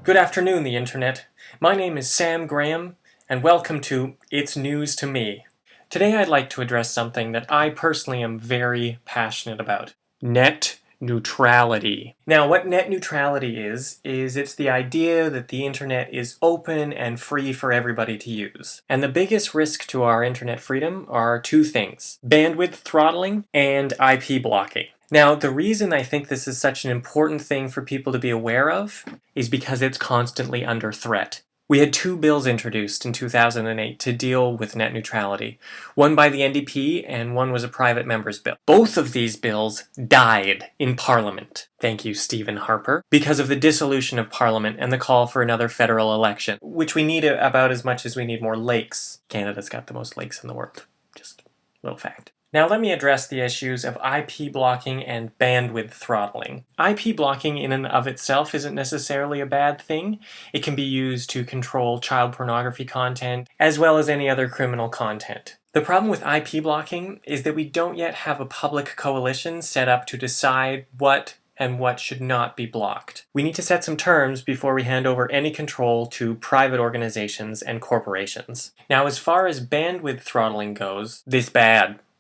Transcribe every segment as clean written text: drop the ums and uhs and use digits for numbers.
Good afternoon, the Internet. My name is Sam Graham, and welcome to It's News to Me. Today I'd like to address something that I personally am very passionate about. Net neutrality. Now, what net neutrality is it's the idea that the Internet is open and free for everybody to use. And the biggest risk to our Internet freedom are two things: bandwidth throttling and IP blocking. Now, the reason I think this is such an important thing for people to be aware of is because it's constantly under threat. We had two bills introduced in 2008 to deal with net neutrality. One by the NDP and one was a private member's bill. Both of these bills died in Parliament. Thank you, Stephen Harper, because of the dissolution of Parliament and the call for another federal election, which we need about as much as we need more lakes. Canada's got the most lakes in the world. Just a little fact. Now let me address the issues of IP blocking and bandwidth throttling. IP blocking in and of itself isn't necessarily a bad thing. It can be used to control child pornography content, as well as any other criminal content. The problem with IP blocking is that we don't yet have a public coalition set up to decide what and what should not be blocked. We need to set some terms before we hand over any control to private organizations and corporations. Now, as far as bandwidth throttling goes,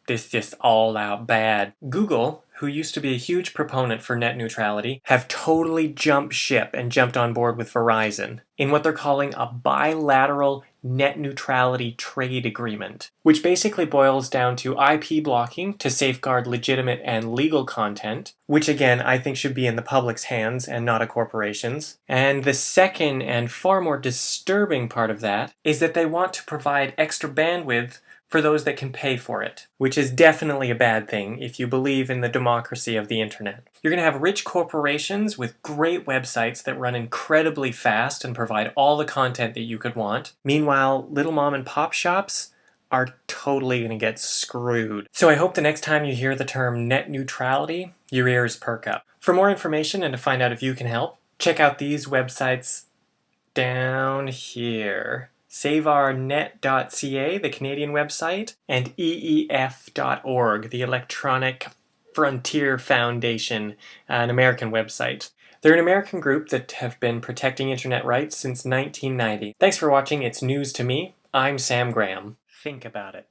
this just all out bad. Google, who used to be a huge proponent for net neutrality, have totally jumped ship and jumped on board with Verizon in what they're calling a bilateral net neutrality trade agreement, which basically boils down to IP blocking to safeguard legitimate and legal content, which again I think should be in the public's hands and not a corporation's. And the second and far more disturbing part of that is that they want to provide extra bandwidth for those that can pay for it, which is definitely a bad thing if you believe in the democracy of the internet. You're going to have rich corporations with great websites that run incredibly fast and provide all the content that you could want. Meanwhile, little mom and pop shops are totally going to get screwed. So I hope the next time you hear the term net neutrality, your ears perk up. For more information and to find out if you can help, check out these websites down here: saveournet.ca, the Canadian website, and ep.2, the Electronic Frontier Foundation, an American website. They're an American group that have been protecting internet rights since 1990. Thanks for watching It's News to Me. I'm Sam Graham. Think about it.